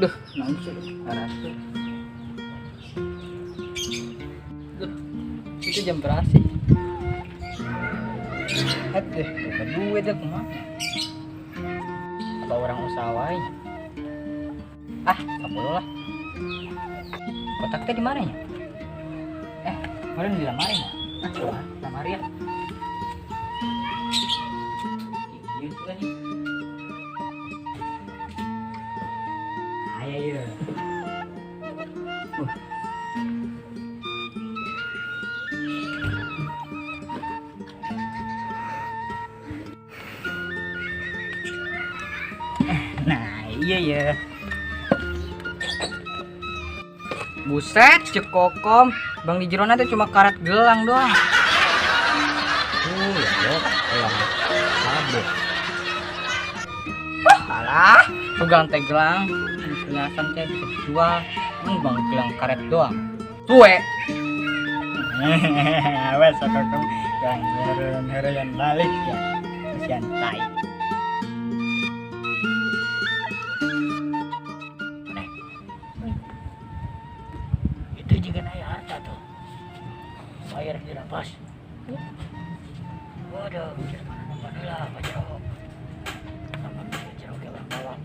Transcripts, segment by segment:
Duh, langsung arase. Duh, itu jam berapa sih? Aduh, bukan duit dah kemana? Apa orang usahawain? Ah, 10 lah. Kotaknya di mana ya? Kemarin dilamarin ya? Coba lamarin ya. Iya juga nih. Ayo ya. Nah, iya ya. Buset, cekokom. Bang di Jerona tuh cuma karet gelang doang. Ya dok, gelang. Sabuk. Alah, pegang teh gelang. Perhiasan teh bisa dijual. Bang gelang karet doang. Tue. Awas cekokom. Bang heren balik ya. Kasihan tai. Bayar dirampas. Waduh, mana lah Pak Jero. Sama Pak Jero ke bawah.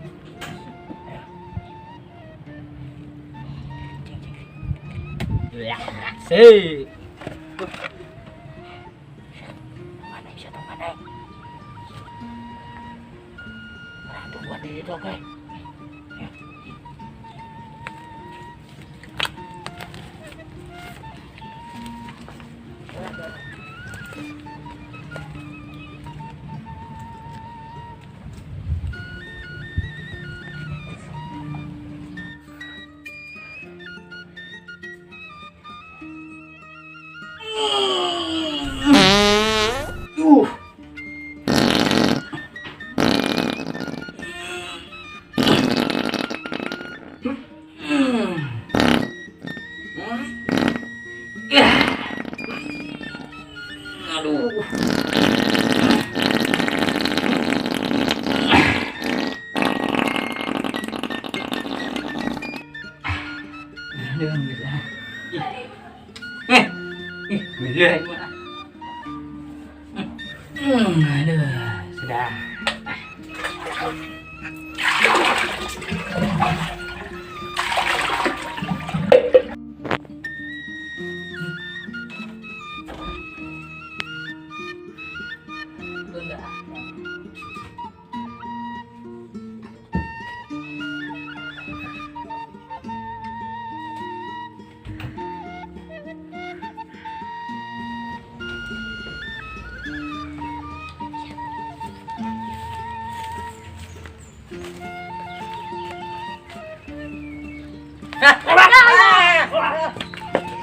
Ya, sih. Mana bisa tuh mana? Orang tuh buat itu oke. Aduh. Aduh, bisa. Bila mana? Aduh, sudah.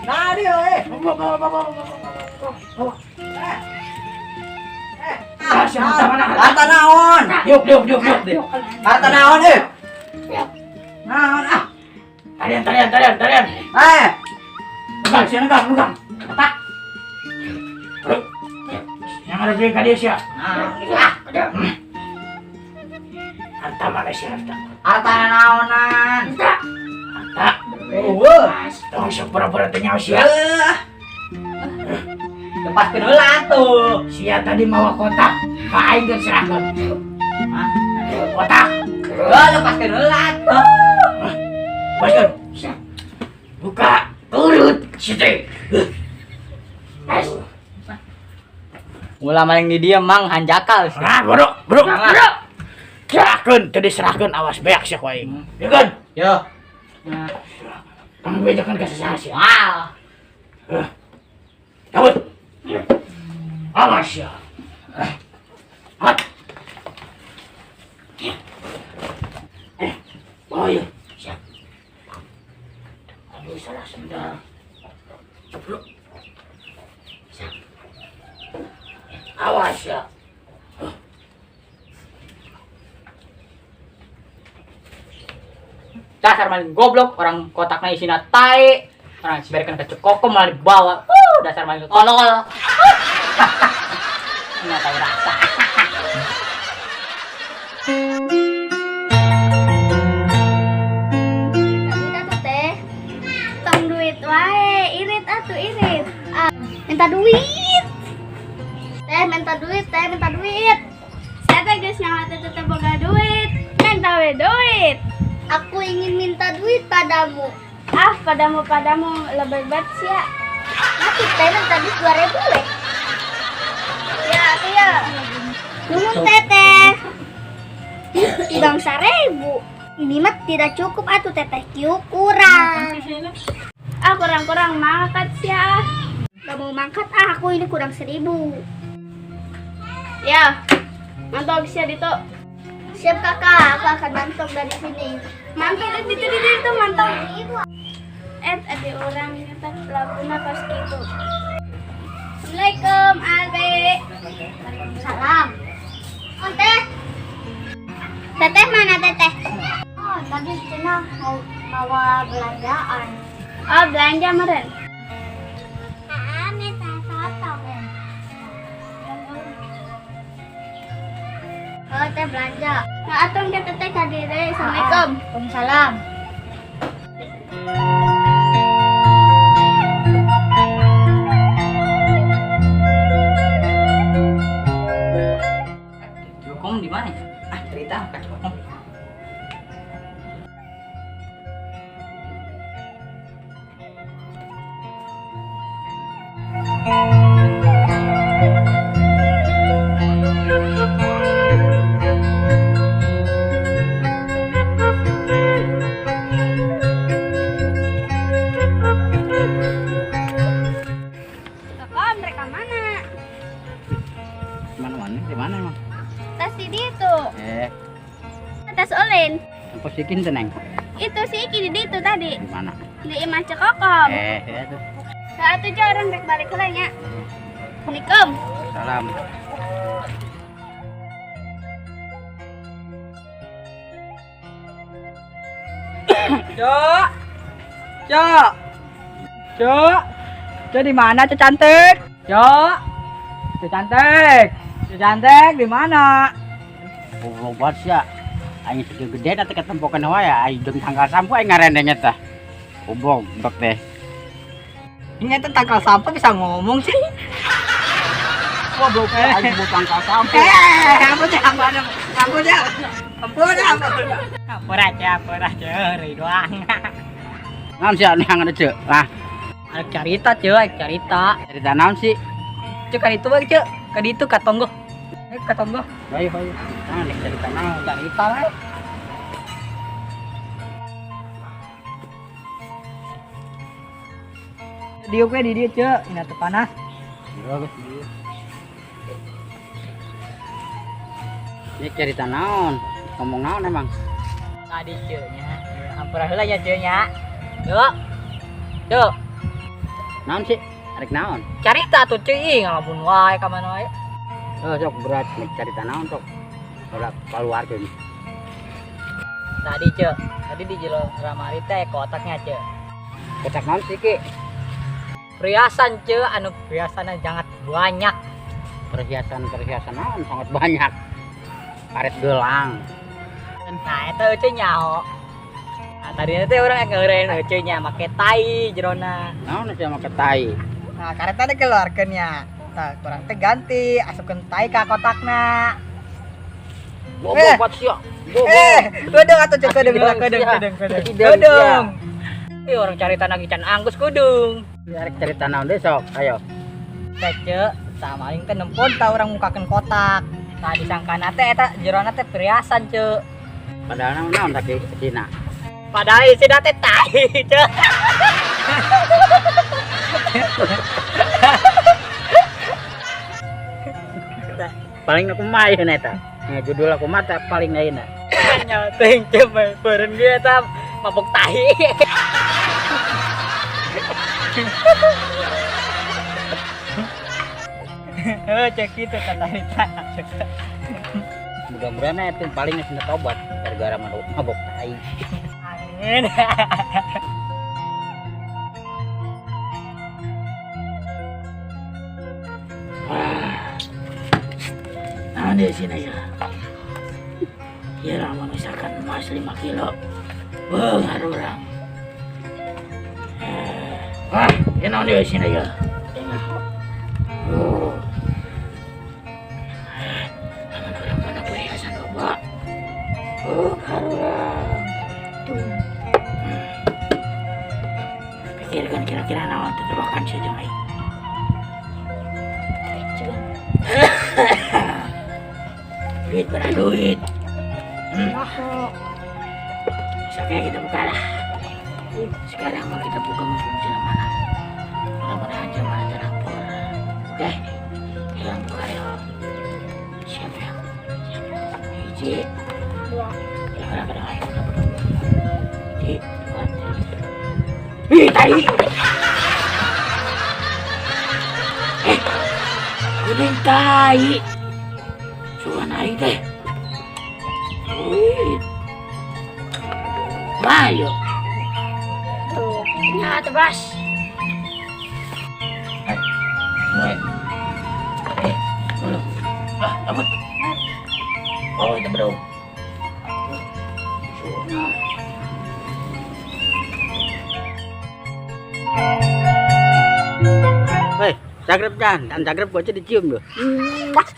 Nah, dia, harta naon? Yuk. Harta naon naon ah? Tarian. Pegang. Letak. Yang ada beli kadieu sia. Harta mana sih harta? Harta naonan? Harta. Tong sepura-pura teh nyawa sia. Lepaskeun heula atuh. Sia tadi mawa kotak. Ka aing geus serahkeun. Hah? Kotak. Lepaskeun heula atuh. Lepaskeun. Sia. Buka turut situ. Ulah maling di dieu mang hanjakal. Nah, bro. Serahkeun, teu diserahkeun awas beak sia ku aing. Yuk kan? Yo. Nah, Kamu bejakan ke sesah sia. wah. Cabut. Awas ya. Mat. Oh iya. Siap. Aduh salah sendal. Ceplok. Siap. Awas ya. Dasar maling goblok, orang kotaknya isinya tai. Orang sebarkan ke cekokom malah dibawa. Dasar maling tolol. Nggak tahu rasa. minta duit. Teh minta duit, teh minta duit. Saya teh geus nyawa teh boga duit. Minta we duit. Aku ingin minta duit padamu. Ah, padamu lebih bet sih ya. Nanti teh minta duit 2.000 weh. Ya, atuh ya. Nuhun teteh. Bang 1.000. Ini mah tidak cukup atuh teteh, kieu kurang. Ah, kurang-kurang mangkat sih ya. Gak mau mangkat aku ini kurang 1.000. Ya. Mantap sih itu. Siap kakak, aku akan mantap dari sini. Mantap itu mantap. Ada orang nyata laguna pas gitu. Assalamualaikum, Adek. Salam. Oh teh. Teteh mana teteh? Oh tadi Cina mau bawa belanjaan. Oh, belanja meren. Minta sotong. Oh teh belanja. Nah, atung ke teteh kadire. Assalamualaikum. Waalaikumsalam. Jokong di mana? Ah, cerita apa Jokong? Kakak, mereka mana? Mana-mana? Di mana emang? Tas di itu. Tas ulin. Apa sikin teneng? Itu sih di itu tadi. Di mana? Di Imah Cekokom. Ya tuh. Saat itu orang rek balik ke lainnya. Assalamualaikum. Salam. Cok. Cok. Cok. Cok di mana Cok cantik? Cok. Cok cantik. Cok cantik di mana? Goblok banget sih ya. Aing segede gede nanti ketempokan wae ya. Aing jeung tanggal sampo aing ngarendengnya teh. Goblok bek teh. Ini tuh tanggal sampo bisa ngomong sih. Goblok aing mau tanggal sampo. Ampun ya, ampun ya. Ampun aja, Ridwan. Naon sih ane yang ada cek? Nah, ada cerita cek, cerita. Cerita naon sih? Cek kan itu bang cek, kan itu katonggo. Katonggo. Ayo. Nah, nek cerita naon, cerita lah. Dia gue di dia cek, ini tuh panas. Ini cerita naon, ngomong naon emang? Tadi ceknya, hampura heula ya ceknya. Cek. Naon sih? Arek naon? Cerita tuh ceuing ngalamun wae ka mana wae. Sok berat nek cerita naon sok. Ora keluarkeun. Tadi cek, tadi di jero ramari teh kotaknya cek. Kotak naon sih ki? Perhiasan cek, anu perhiasannya sangat banyak. Perhiasan naon sangat banyak. Karet gelang. Nah, itu eueuh nyaho. Nah, tadi teh urang ngeureun eueuh nya make tai jerona. Naon sih make tai? Nah, karet tadi keluarkeun nya. Tah, kurang teh ganti, asupkeun tai ka kotakna. Goblok banget sih. Kudung atuh cek kudung. Kudung. Ih, orang carita lagi can anggus kudung. Arek cerita naon deui sok, ayo. Teh cek, samaling teh nempon tah urang mukakeun kotak. Nah, disangkana teh eta jerona teh perhiasan cek. Padahal naon tadi Cina. Padahal isina teh tai cek. Paling aku main eta. Nah, judul aku mata paling lainna. Nyateng cemeh beureun ge eta mabok tai. Cek itu kata Rita. Mudah-mudahan itu paling ngasih tobat gara-gara mabok tai. Amin. Ada sini ya. Ya lah misalkan emas 5 kilo. Beungar urang. Wah, ya naon di sini ya. Duit pada duit. Aku. Sampai kita buka lah. Sekarang mau kita buka mumpung jalan mana. Mudah-mudahan aja mana terlampor. Oke. Yang buka yuk. Siapa yang? Hiji. Dua. Kadang-kadang ayo kita buka. Hiji. Dua. Ih, tadi. Kuning tai. Suara naik deh. Wih. Mayo. Tuh. Nah, tebas. Belum. Ah, amat. Oh, itu belum. Hei, cagrep Jan, dan cagrep gua aja dicium loh. Mwah.